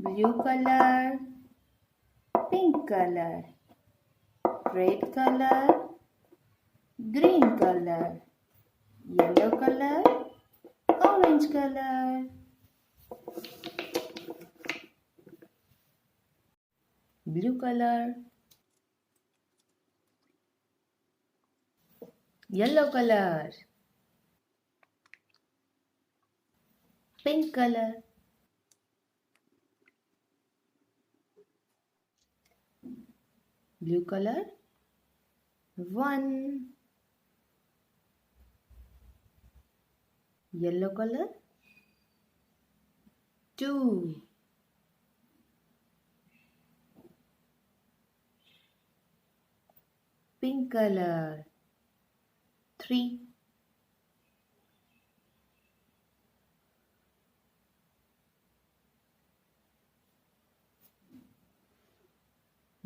blue color, pink color, red color, green color, yellow color, orange color. Blue color, yellow color, pink color, blue color, 1, yellow color, 2, pink color, 3,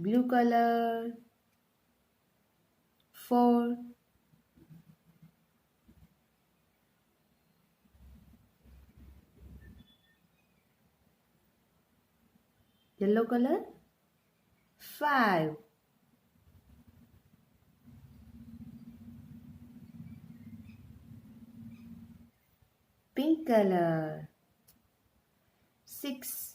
blue color, 4, yellow color, 5, pink color, 6,